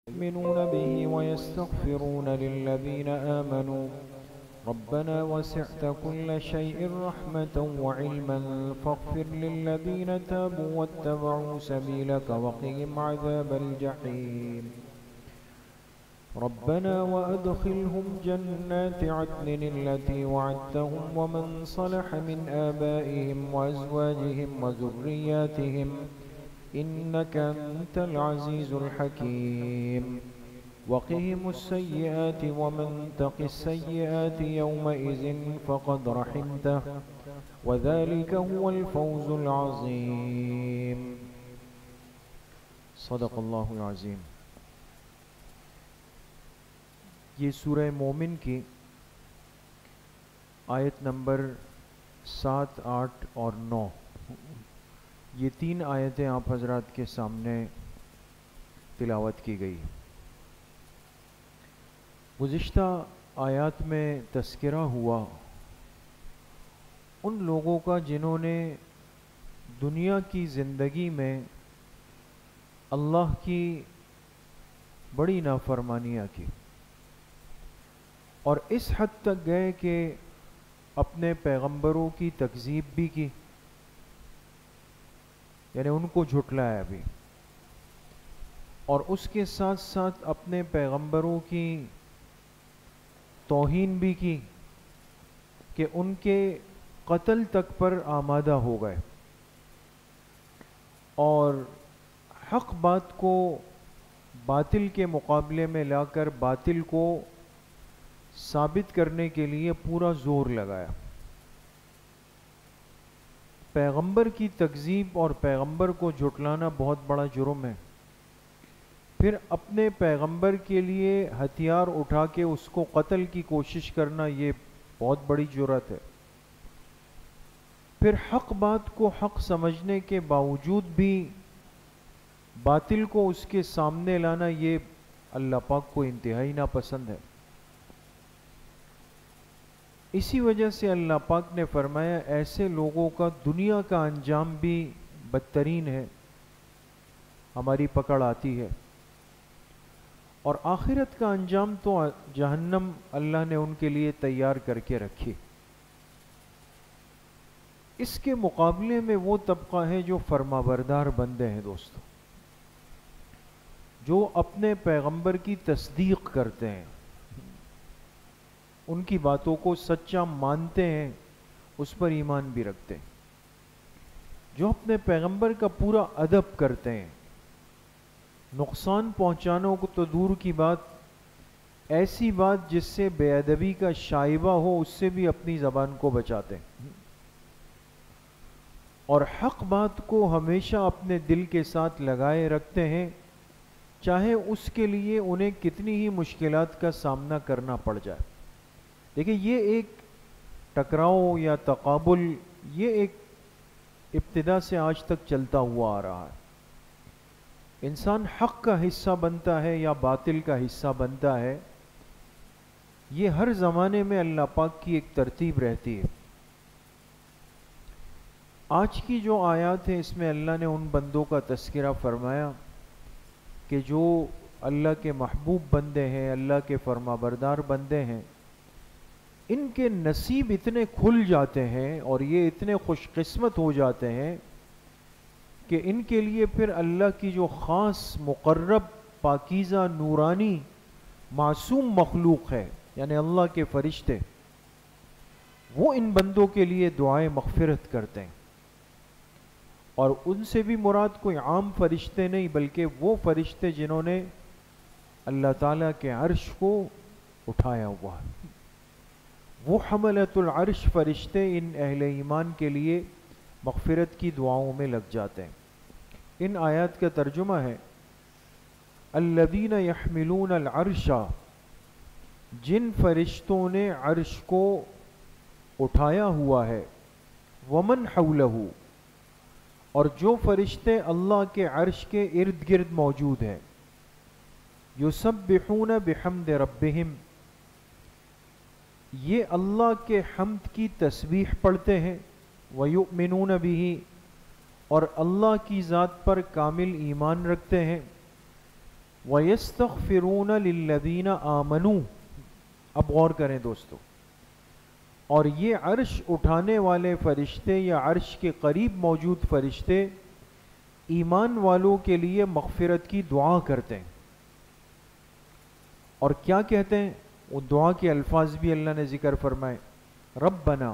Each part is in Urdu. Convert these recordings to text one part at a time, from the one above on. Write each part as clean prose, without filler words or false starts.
يؤمنون به ويستغفرون للذين آمنوا ربنا وسعت كل شيء رحمة وعلما فاغفر للذين تابوا واتبعوا سبيلك وقهم عذاب الجحيم ربنا وأدخلهم جنات عدن التي وعدتهم ومن صلح من آبائهم وأزواجهم وذرياتهم إنك أنت العزيز الحكيم وقهم السيئات ومن تق السيئات يومئذ فقد رحمته وذلك هو الفوز العظيم صدق اللہ العظیم۔ یہ سورہ مومن کی آیت نمبر 7، 8 اور 9، یہ 3 آیتیں آپ حضرات کے سامنے تلاوت کی گئی۔ گزشتہ آیات میں تذکرہ ہوا ان لوگوں کا جنہوں نے دنیا کی زندگی میں اللہ کی بڑی نافرمانیاں کی، اور اس حد تک گئے کہ اپنے پیغمبروں کی تکذیب بھی کی، یعنی ان کو جھٹلایا بھی، اور اس کے ساتھ ساتھ اپنے پیغمبروں کی توہین بھی کی کہ ان کے قتل تک پر آمادہ ہو گئے، اور حق بات کو باطل کے مقابلے میں لا کر باطل کو ثابت کرنے کے لیے پورا زور لگایا۔ پیغمبر کی تکذیب اور پیغمبر کو جھٹلانا بہت بڑا جرم ہے، پھر اپنے پیغمبر کے لیے ہتھیار اٹھا کے اس کو قتل کی کوشش کرنا یہ بہت بڑی جرأت ہے، پھر حق بات کو حق سمجھنے کے باوجود بھی باطل کو اس کے سامنے لانا یہ اللہ پاک کو انتہائی ناپسند ہے۔ اسی وجہ سے اللہ پاک نے فرمایا ایسے لوگوں کا دنیا کا انجام بھی بدترین ہے، ہماری پکڑ آتی ہے، اور آخرت کا انجام تو جہنم اللہ نے ان کے لیے تیار کر کے رکھی۔ اس کے مقابلے میں وہ طبقہ ہے جو فرمانبردار بندے ہیں دوستو، جو اپنے پیغمبر کی تصدیق کرتے ہیں، ان کی باتوں کو سچا مانتے ہیں، اس پر ایمان بھی رکھتے ہیں، جو اپنے پیغمبر کا پورا ادب کرتے ہیں، نقصان پہنچانا کو تو دور کی بات، ایسی بات جس سے بے ادبی کا شائبہ ہو اس سے بھی اپنی زبان کو بچاتے ہیں، اور حق بات کو ہمیشہ اپنے دل کے ساتھ لگائے رکھتے ہیں، چاہے اس کے لیے انہیں کتنی ہی مشکلات کا سامنا کرنا پڑ جائے۔ دیکھیں یہ ایک ٹکراؤ یا تقابل، یہ ایک ابتدا سے آج تک چلتا ہوا آ رہا ہے۔ انسان حق کا حصہ بنتا ہے یا باطل کا حصہ بنتا ہے، یہ ہر زمانے میں اللہ پاک کی ایک ترتیب رہتی ہے۔ آج کی جو آیات ہے اس میں اللہ نے ان بندوں کا تذکرہ فرمایا کہ جو اللہ کے محبوب بندے ہیں، اللہ کے فرمانبردار بندے ہیں، ان کے نصیب اتنے کھل جاتے ہیں اور یہ اتنے خوش قسمت ہو جاتے ہیں کہ ان کے لیے پھر اللہ کی جو خاص مقرب پاکیزہ نورانی معصوم مخلوق ہے، یعنی اللہ کے فرشتے، وہ ان بندوں کے لیے دعائیں مغفرت کرتے ہیں، اور ان سے بھی مراد کوئی عام فرشتے نہیں بلکہ وہ فرشتے جنہوں نے اللہ تعالیٰ کے عرش کو اٹھایا ہوا ہے، وہ حملۃ العرش فرشتے ان اہل ایمان کے لیے مغفرت کی دعاؤں میں لگ جاتے ہیں۔ ان آیات کا ترجمہ ہے الذین یحملون العرش، جن فرشتوں نے عرش کو اٹھایا ہوا ہے، ومن حولہ، اور جو فرشتے اللہ کے عرش کے ارد گرد موجود ہیں، یسبحون بحمد ربہم، یہ اللہ کے حمد کی تسبیح پڑھتے ہیں، وَيُؤْمِنُونَ بِهِ، اور اللہ کی ذات پر کامل ایمان رکھتے ہیں، وَيَسْتَغْفِرُونَ لِلَّذِينَ آمَنُوا. اب غور کریں دوستو، اور یہ عرش اٹھانے والے فرشتے یا عرش کے قریب موجود فرشتے ایمان والوں کے لیے مغفرت کی دعا کرتے ہیں. اور کیا کہتے ہیں؟ وہ دعا کے الفاظ بھی اللہ نے ذکر فرمائے. ربنا،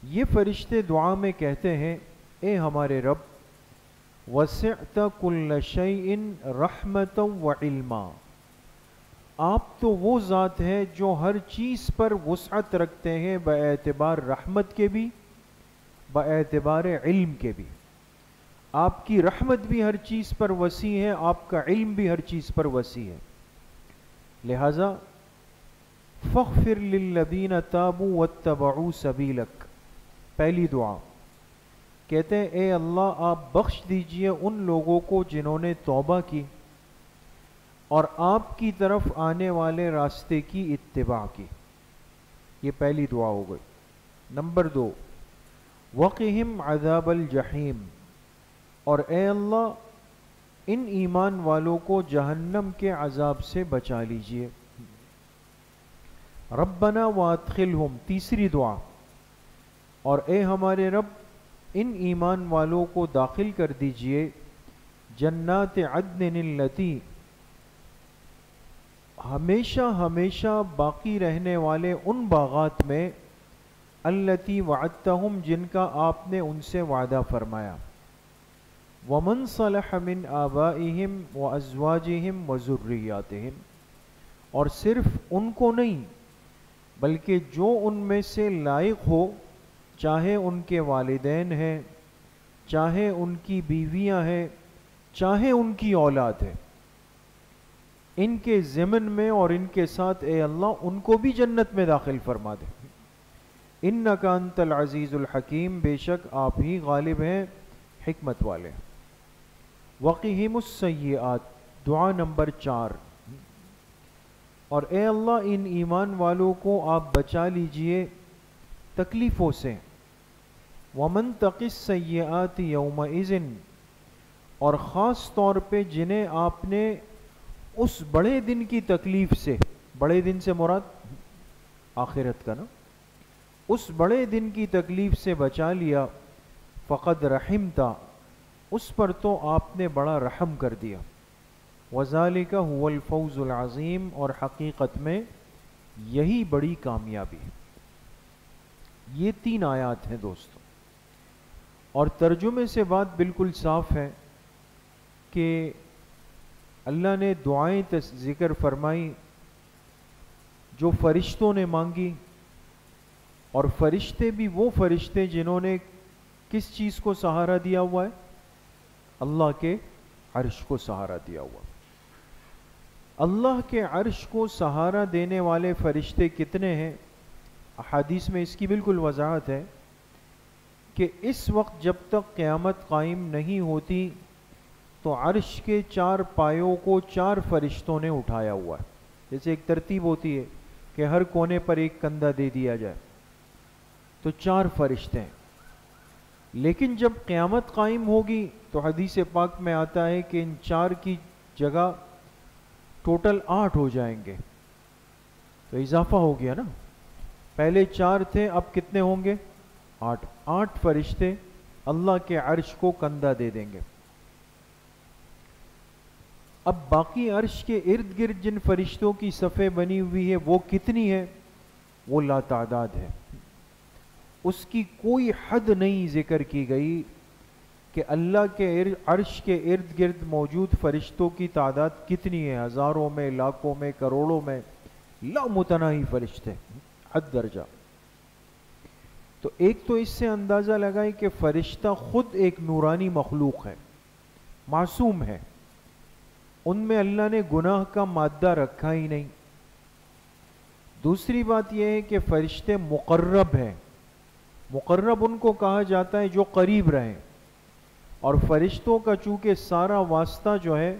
یہ فرشتے دعا میں کہتے ہیں اے ہمارے رب، وسعت کل شیء رحمتا وعلما، آپ تو وہ ذات ہے جو ہر چیز پر وسعت رکھتے ہیں، باعتبار رحمت کے بھی، باعتبار علم کے بھی. آپ کی رحمت بھی ہر چیز پر وسیع ہے، آپ کا علم بھی ہر چیز پر وسیع ہے. لہذا فاغفر للذین تابوا واتبعوا سبیلک، پہلی دعا کہتے ہیں اے اللہ آپ بخش دیجئے ان لوگوں کو جنہوں نے توبہ کی اور آپ کی طرف آنے والے راستے کی اتباع کی. یہ پہلی دعا ہو گئی. نمبر 2، وقہم عذاب الجحیم، اور اے اللہ ان ایمان والوں کو جہنم کے عذاب سے بچا لیجئے. ربنا وادخلہم، تیسری دعا، اور اے ہمارے رب ان ایمان والوں کو داخل کر دیجئے جنات عدن التی، ہمیشہ ہمیشہ باقی رہنے والے ان باغات میں، التی وعدتہم، جن کا آپ نے ان سے وعدہ فرمایا. ومن صلح من آبائہم وازواجہم وذریاتہم، اور صرف ان کو نہیں بلکہ جو ان میں سے لائق ہو، چاہے ان کے والدین ہیں، چاہے ان کی بیویاں ہیں، چاہے ان کی اولاد ہے، ان کے ضمن میں اور ان کے ساتھ اے اللہ ان کو بھی جنت میں داخل فرما دے. انک انت العزیز الحکیم، بے شک آپ ہی غالب ہیں، حکمت والے. وقہم السیئات، دعا نمبر 4، اور اے اللہ ان ایمان والوں کو آپ بچا لیجئے تکلیفوں سے. ومن تق السیئات یومئذ، اور خاص طور پہ جنہیں آپ نے اس بڑے دن کی تکلیف سے، بڑے دن سے مراد آخرت کا نا، اس بڑے دن کی تکلیف سے بچا لیا، فقد رحمتا، اس پر تو آپ نے بڑا رحم کر دیا. وذالک هو الفوز العظیم، اور حقیقت میں یہی بڑی کامیابی ہے. یہ 3 آیات ہیں دوستو، اور ترجمے سے بات بالکل صاف ہے کہ اللہ نے دعائیں ذکر فرمائی جو فرشتوں نے مانگی، اور فرشتے بھی وہ فرشتے جنہوں نے کس چیز کو سہارا دیا ہوا ہے؟ اللہ کے عرش کو سہارا دیا ہوا. اللہ کے عرش کو سہارا دینے والے فرشتے کتنے ہیں؟ احادیث میں اس کی بالکل وضاحت ہے کہ اس وقت جب تک قیامت قائم نہیں ہوتی تو عرش کے 4 پایوں کو 4 فرشتوں نے اٹھایا ہوا ہے. جیسے ایک ترتیب ہوتی ہے کہ ہر کونے پر ایک کندھا دے دیا جائے، تو 4 فرشتے ہیں. لیکن جب قیامت قائم ہوگی تو حدیث پاک میں آتا ہے کہ ان 4 کی جگہ ٹوٹل 8 ہو جائیں گے. تو اضافہ ہو گیا نا، پہلے 4 تھے، اب کتنے ہوں گے؟ 8. 8 فرشتے اللہ کے عرش کو کندھا دے دیں گے. اب باقی عرش کے ارد گرد جن فرشتوں کی صفیں بنی ہوئی ہے وہ کتنی ہے؟ وہ لا تعداد ہے. اس کی کوئی حد نہیں ذکر کی گئی کہ اللہ کے عرش کے ارد گرد موجود فرشتوں کی تعداد کتنی ہے، ہزاروں میں، لاکھوں میں، کروڑوں میں، لا متناہی فرشتے، حد درجہ. تو ایک تو اس سے اندازہ لگائیں کہ فرشتہ خود ایک نورانی مخلوق ہے، معصوم ہے، ان میں اللہ نے گناہ کا مادہ رکھا ہی نہیں. دوسری بات یہ ہے کہ فرشتے مقرب ہیں. مقرب ان کو کہا جاتا ہے جو قریب رہیں، اور فرشتوں کا چونکہ سارا واسطہ جو ہے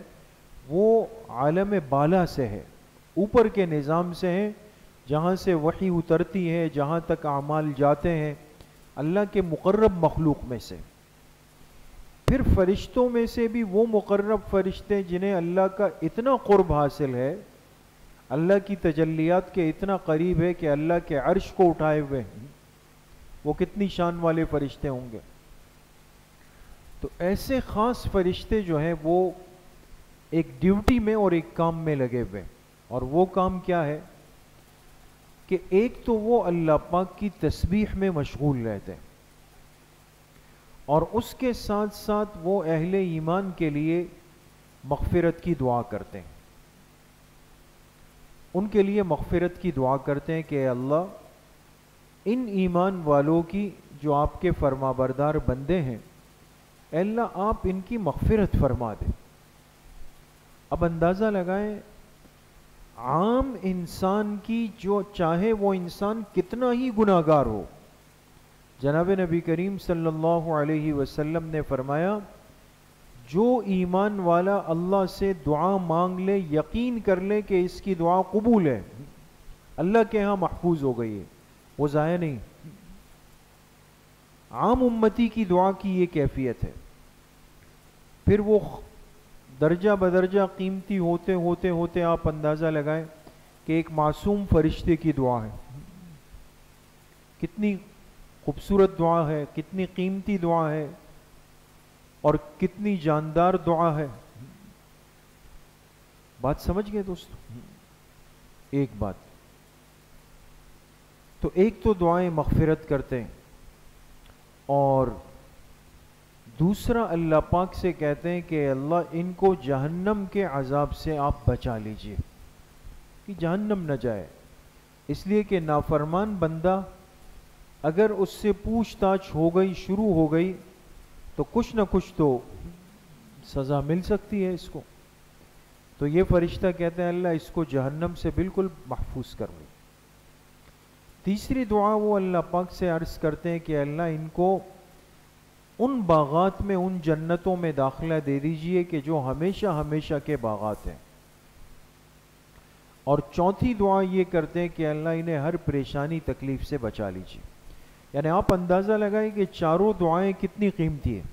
وہ عالم بالا سے ہے، اوپر کے نظام سے ہے، جہاں سے وحی اترتی ہے، جہاں تک اعمال جاتے ہیں، اللہ کے مقرب مخلوق میں سے. پھر فرشتوں میں سے بھی وہ مقرب فرشتے جنہیں اللہ کا اتنا قرب حاصل ہے، اللہ کی تجلیات کے اتنا قریب ہے کہ اللہ کے عرش کو اٹھائے ہوئے ہیں، وہ کتنی شان والے فرشتے ہوں گے۔ تو ایسے خاص فرشتے جو ہیں وہ ایک ڈیوٹی میں اور ایک کام میں لگے ہوئے، اور وہ کام کیا ہے کہ ایک تو وہ اللہ پاک کی تسبیح میں مشغول رہتے ہیں، اور اس کے ساتھ ساتھ وہ اہل ایمان کے لیے مغفرت کی دعا کرتے ہیں، ان کے لیے مغفرت کی دعا کرتے ہیں کہ اے اللہ ان ایمان والوں کی جو آپ کے فرما بردار بندے ہیں، اے اللہ آپ ان کی مغفرت فرما دیں۔ اب اندازہ لگائیں عام انسان کی، جو چاہے وہ انسان کتنا ہی گناہگار ہو، جناب نبی کریم صلی اللہ علیہ وسلم نے فرمایا جو ایمان والا اللہ سے دعا مانگ لے، یقین کر لے کہ اس کی دعا قبول ہے، اللہ کے ہاں محفوظ ہو گئی ہے، وہ ضائع نہیں۔ عام امتی کی دعا کی یہ کیفیت ہے، پھر وہ درجہ بدرجہ قیمتی ہوتے ہوتے ہوتے آپ اندازہ لگائیں کہ ایک معصوم فرشتے کی دعا ہے، کتنی خوبصورت دعا ہے، کتنی قیمتی دعا ہے، اور کتنی جاندار دعا ہے۔ بات سمجھ گئے دوستو؟ ایک بات تو ایک تو دعائیں مغفرت کرتے ہیں، اور دوسرا اللہ پاک سے کہتے ہیں کہ اللہ ان کو جہنم کے عذاب سے آپ بچا لیجئے کہ جہنم نہ جائے، اس لیے کہ نافرمان بندہ اگر اس سے پوچھ تاچھ ہو گئی، شروع ہو گئی، تو کچھ نہ کچھ تو سزا مل سکتی ہے اس کو۔ تو یہ فرشتہ کہتے ہیں اللہ اس کو جہنم سے بالکل محفوظ کر لو۔ تیسری دعا وہ اللہ پاک سے عرض کرتے ہیں کہ اللہ ان کو ان باغات میں، ان جنتوں میں داخلہ دے دیجئے کہ جو ہمیشہ ہمیشہ کے باغات ہیں۔ اور چوتھی دعا یہ کرتے ہیں کہ اللہ انہیں ہر پریشانی تکلیف سے بچا لیجئے۔ یعنی آپ اندازہ لگائیں کہ چاروں دعائیں کتنی قیمتی ہیں۔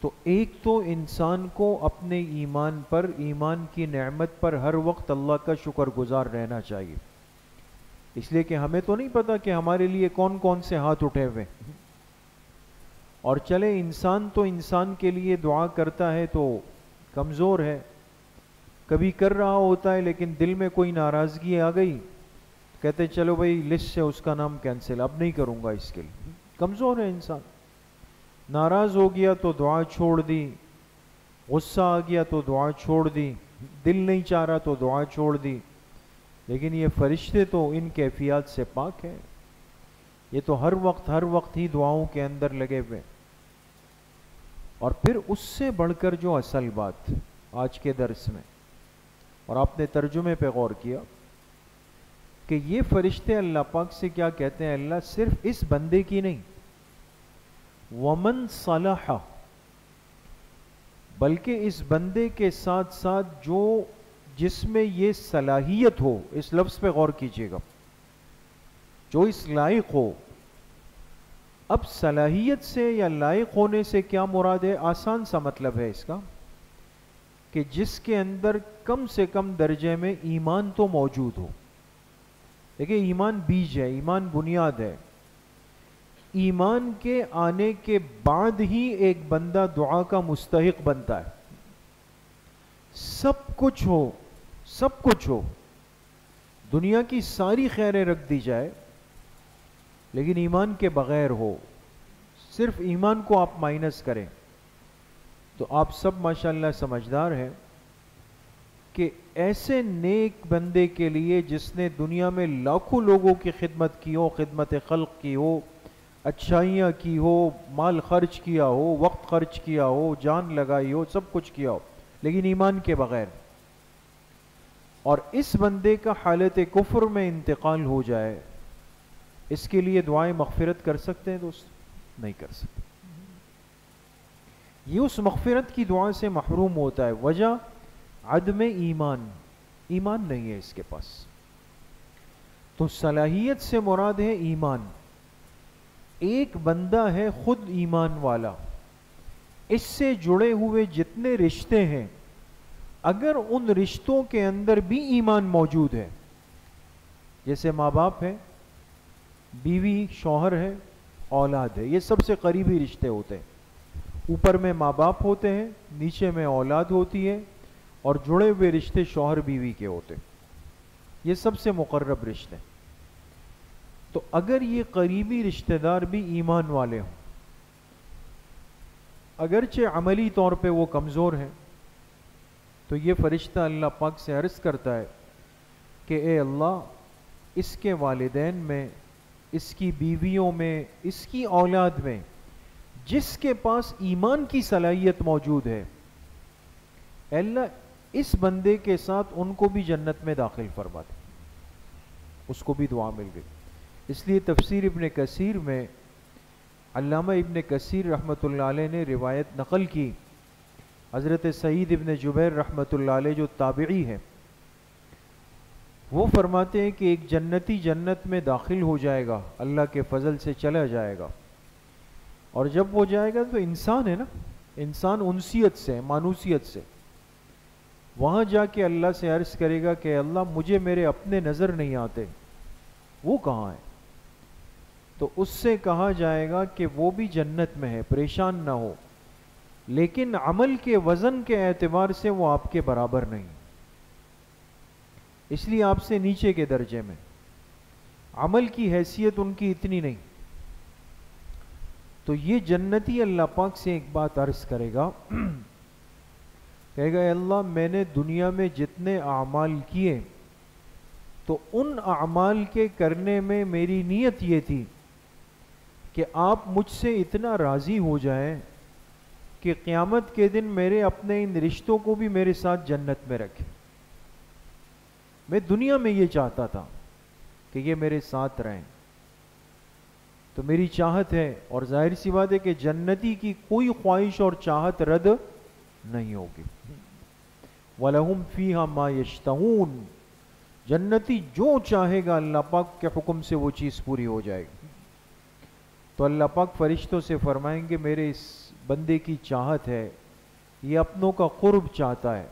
تو ایک تو انسان کو اپنے ایمان پر، ایمان کی نعمت پر ہر وقت اللہ کا شکر گزار رہنا چاہیے، اس لیے کہ ہمیں تو نہیں پتا کہ ہمارے لیے کون کون سے ہاتھ اٹھے ہوئے، اور چلے انسان تو انسان کے لیے دعا کرتا ہے تو کمزور ہے، کبھی کر رہا ہوتا ہے لیکن دل میں کوئی ناراضگی آ گئی، کہتے چلو بھائی لسٹ سے اس کا نام کینسل، اب نہیں کروں گا اس کے لیے۔ کمزور ہے انسان، ناراض ہو گیا تو دعا چھوڑ دی، غصہ آ گیا تو دعا چھوڑ دی، دل نہیں چاہ رہا تو دعا چھوڑ دی۔ لیکن یہ فرشتے تو ان کیفیات سے پاک ہیں، یہ تو ہر وقت ہی دعاؤں کے اندر لگے ہوئے۔ اور پھر اس سے بڑھ کر جو اصل بات آج کے درس میں، اور آپ نے ترجمے پہ غور کیا کہ یہ فرشتے اللہ پاک سے کیا کہتے ہیں، اللہ صرف اس بندے کی نہیں، ومن صلح، بلکہ اس بندے کے ساتھ ساتھ جو جس میں یہ صلاحیت ہو، اس لفظ پہ غور کیجئے گا، جو اس لائق ہو۔ اب صلاحیت سے یا لائق ہونے سے کیا مراد ہے؟ آسان سا مطلب ہے اس کا کہ جس کے اندر کم سے کم درجے میں ایمان تو موجود ہو۔ دیکھیں ایمان بیج ہے، ایمان بنیاد ہے، ایمان کے آنے کے بعد ہی ایک بندہ دعا کا مستحق بنتا ہے۔ سب کچھ ہو، دنیا کی ساری خیریں رکھ دی جائے، لیکن ایمان کے بغیر ہو، صرف ایمان کو آپ مائنس کریں، تو آپ سب ماشاءاللہ سمجھدار ہیں کہ ایسے نیک بندے کے لیے جس نے دنیا میں لاکھوں لوگوں کی خدمت کی ہو، خدمت خلق کی ہو، اچھائیاں کی ہو، مال خرچ کیا ہو، وقت خرچ کیا ہو، جان لگائی ہو، سب کچھ کیا ہو، لیکن ایمان کے بغیر، اور اس بندے کا حالت کفر میں انتقال ہو جائے، اس کے لیے دعائیں مغفرت کر سکتے ہیں دوست؟ نہیں کر سکتے۔ یہ اس مغفرت کی دعا سے محروم ہوتا ہے، وجہ عدم ایمان نہیں ہے اس کے پاس۔ تو صلاحیت سے مراد ہے ایمان۔ ایک بندہ ہے خود ایمان والا، اس سے جڑے ہوئے جتنے رشتے ہیں اگر ان رشتوں کے اندر بھی ایمان موجود ہے، جیسے ماں باپ ہے، بیوی شوہر ہے، اولاد ہے، یہ سب سے قریبی رشتے ہوتے ہیں. اوپر میں ماں باپ ہوتے ہیں، نیچے میں اولاد ہوتی ہے، اور جڑے ہوئے رشتے شوہر بیوی کے ہوتے ہیں. یہ سب سے مقرب رشتے. تو اگر یہ قریبی رشتہ دار بھی ایمان والے ہوں، اگرچہ عملی طور پہ وہ کمزور ہیں، تو یہ فرشتہ اللہ پاک سے عرض کرتا ہے کہ اے اللہ، اس کے والدین میں، اس کی بیویوں میں، اس کی اولاد میں جس کے پاس ایمان کی صلاحیت موجود ہے، اے اللہ اس بندے کے ساتھ ان کو بھی جنت میں داخل فرما دے. اس کو بھی دعا مل گئی. اس لیے تفسیر ابن کثیر میں علامہ ابن کثیر رحمۃ اللہ علیہ نے روایت نقل کی، حضرت سعید ابن جبیر رحمۃ اللہ علیہ جو تابعی ہے، وہ فرماتے ہیں کہ ایک جنتی جنت میں داخل ہو جائے گا، اللہ کے فضل سے چلا جائے گا، اور جب وہ جائے گا تو انسان ہے نا، انسان انسیت سے، مانوسیت سے، وہاں جا کے اللہ سے عرض کرے گا کہ اللہ مجھے میرے اپنے نظر نہیں آتے، وہ کہاں ہے؟ تو اس سے کہا جائے گا کہ وہ بھی جنت میں ہے، پریشان نہ ہو، لیکن عمل کے وزن کے اعتبار سے وہ آپ کے برابر نہیں، اس لیے آپ سے نیچے کے درجے میں، عمل کی حیثیت ان کی اتنی نہیں. تو یہ جنتی اللہ پاک سے ایک بات عرض کرے گا، کہے گا اے اللہ میں نے دنیا میں جتنے اعمال کیے تو ان اعمال کے کرنے میں میری نیت یہ تھی کہ آپ مجھ سے اتنا راضی ہو جائیں کہ قیامت کے دن میرے اپنے ان رشتوں کو بھی میرے ساتھ جنت میں رکھیں. میں دنیا میں یہ چاہتا تھا کہ یہ میرے ساتھ رہیں، تو میری چاہت ہے، اور ظاہر سی بات ہے کہ جنتی کی کوئی خواہش اور چاہت رد نہیں ہوگی. وَلَهُمْ فِيهَا مَا يَشْتَهُونَ، جنتی جو چاہے گا اللہ پاک کے حکم سے وہ چیز پوری ہو جائے گی. تو اللہ پاک فرشتوں سے فرمائیں گے میرے اس بندے کی چاہت ہے، یہ اپنوں کا قرب چاہتا ہے،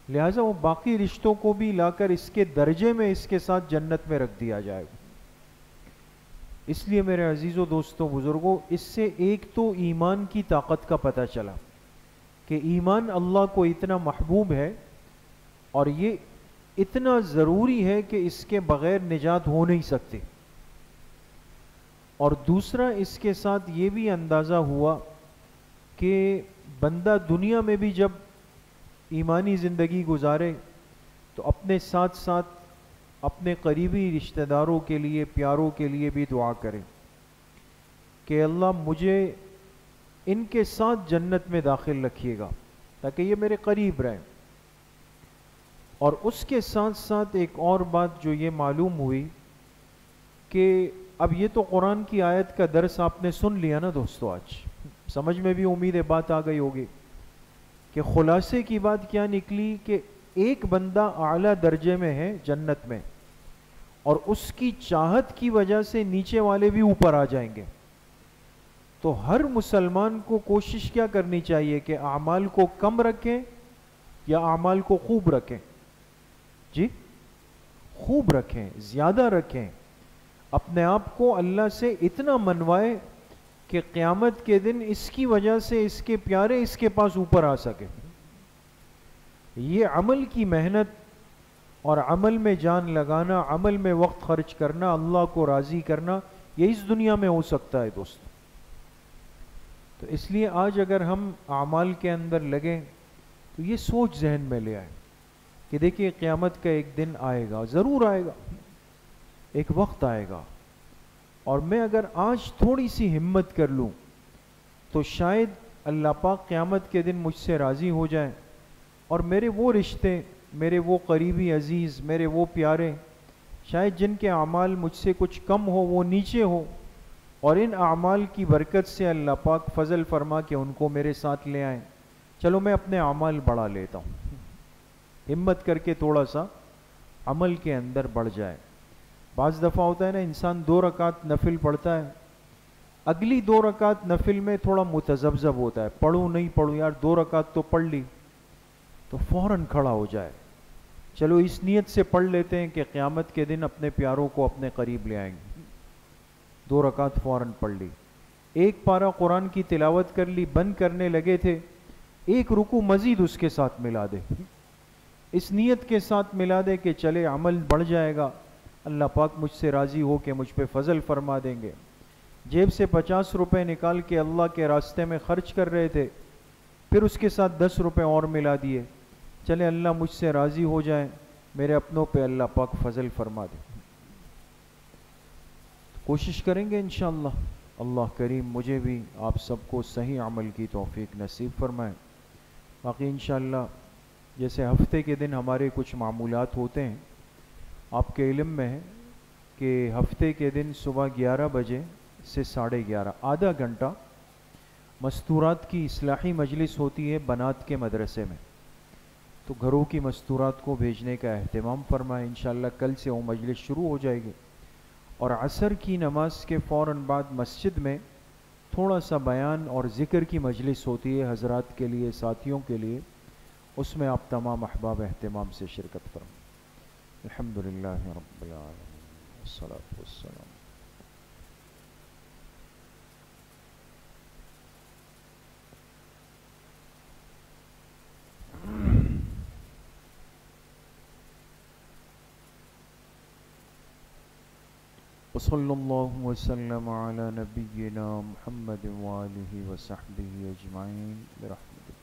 لہٰذا وہ باقی رشتوں کو بھی لا کر اس کے درجے میں اس کے ساتھ جنت میں رکھ دیا جائے گا. اس لیے میرے عزیزوں، دوستوں، بزرگوں، اس سے ایک تو ایمان کی طاقت کا پتہ چلا کہ ایمان اللہ کو اتنا محبوب ہے اور یہ اتنا ضروری ہے کہ اس کے بغیر نجات ہو نہیں سکتی. اور دوسرا اس کے ساتھ یہ بھی اندازہ ہوا کہ بندہ دنیا میں بھی جب ایمانی زندگی گزارے تو اپنے ساتھ ساتھ اپنے قریبی رشتہ داروں کے لیے، پیاروں کے لیے بھی دعا کرے کہ اللہ مجھے ان کے ساتھ جنت میں داخل رکھیے گا تاکہ یہ میرے قریب رہیں. اور اس کے ساتھ ساتھ ایک اور بات جو یہ معلوم ہوئی کہ اب یہ تو قرآن کی آیت کا درس آپ نے سن لیا نا دوستو، آج سمجھ میں بھی امید ہے بات آ گئی ہوگی کہ خلاصے کی بات کیا نکلی کہ ایک بندہ اعلیٰ درجے میں ہے جنت میں، اور اس کی چاہت کی وجہ سے نیچے والے بھی اوپر آ جائیں گے. تو ہر مسلمان کو کوشش کیا کرنی چاہیے کہ اعمال کو کم رکھیں یا اعمال کو خوب رکھیں؟ جی خوب رکھیں، زیادہ رکھیں، اپنے آپ کو اللہ سے اتنا منوائے کہ قیامت کے دن اس کی وجہ سے اس کے پیارے اس کے پاس اوپر آ سکے. یہ عمل کی محنت اور عمل میں جان لگانا، عمل میں وقت خرچ کرنا، اللہ کو راضی کرنا، یہ اس دنیا میں ہو سکتا ہے دوست. تو اس لیے آج اگر ہم اعمال کے اندر لگیں تو یہ سوچ ذہن میں لے آئیں کہ دیکھیے قیامت کا ایک دن آئے گا، ضرور آئے گا، ایک وقت آئے گا، اور میں اگر آج تھوڑی سی ہمت کر لوں تو شاید اللہ پاک قیامت کے دن مجھ سے راضی ہو جائیں، اور میرے وہ رشتے، میرے وہ قریبی عزیز، میرے وہ پیارے، شاید جن کے اعمال مجھ سے کچھ کم ہو، وہ نیچے ہو، اور ان اعمال کی برکت سے اللہ پاک فضل فرما کے ان کو میرے ساتھ لے آئیں. چلو میں اپنے اعمال بڑھا لیتا ہوں، ہمت کر کے تھوڑا سا عمل کے اندر بڑھ جائے. بعض دفعہ ہوتا ہے نا، انسان 2 رکعت نفل پڑھتا ہے اگلی 2 رکعت نفل میں تھوڑا متذبذب ہوتا ہے، پڑھوں نہیں پڑھوں، یار 2 رکعت تو پڑھ لی، تو فوراً کھڑا ہو جائے، چلو اس نیت سے پڑھ لیتے ہیں کہ قیامت کے دن اپنے پیاروں کو اپنے قریب لے آئیں گے، 2 رکعت فوراً پڑھ لی، ایک پارہ قرآن کی تلاوت کر لی، بند کرنے لگے تھے، ایک رکوع مزید اس کے ساتھ ملا دے، اس نیت کے ساتھ ملا دے کہ چلے عمل بڑھ جائے گا، اللہ پاک مجھ سے راضی ہو کے مجھ پہ فضل فرما دیں گے۔ جیب سے 50 روپے نکال کے اللہ کے راستے میں خرچ کر رہے تھے، پھر اس کے ساتھ 10 روپے اور ملا دیے، چلے اللہ مجھ سے راضی ہو جائیں، میرے اپنوں پہ اللہ پاک فضل فرما دے۔ کوشش کریں گے انشاءاللہ، اللہ کریم مجھے بھی آپ سب کو صحیح عمل کی توفیق نصیب فرمائے۔ باقی انشاءاللہ جیسے ہفتے کے دن ہمارے کچھ معمولات ہوتے ہیں، آپ کے علم میں ہے کہ ہفتے کے دن صبح 11 بجے سے 11:30 آدھا گھنٹہ مستورات کی اصلاحی مجلس ہوتی ہے بنات کے مدرسے میں، تو گھروں کی مستورات کو بھیجنے کا اہتمام فرمائیں، انشاءاللہ کل سے وہ مجلس شروع ہو جائے گی، اور عصر کی نماز کے فوراً بعد مسجد میں تھوڑا سا بیان اور ذکر کی مجلس ہوتی ہے حضرات کے لیے، ساتھیوں کے لیے، اس میں آپ تمام احباب اہتمام سے شرکت فرمائیں۔ الحمدللہ رب العالمین والصلاة والسلام۔ وصلی اللہ وسلم علی نبینا محمد وآلہ وصحبہ اجمعین برحمتہ۔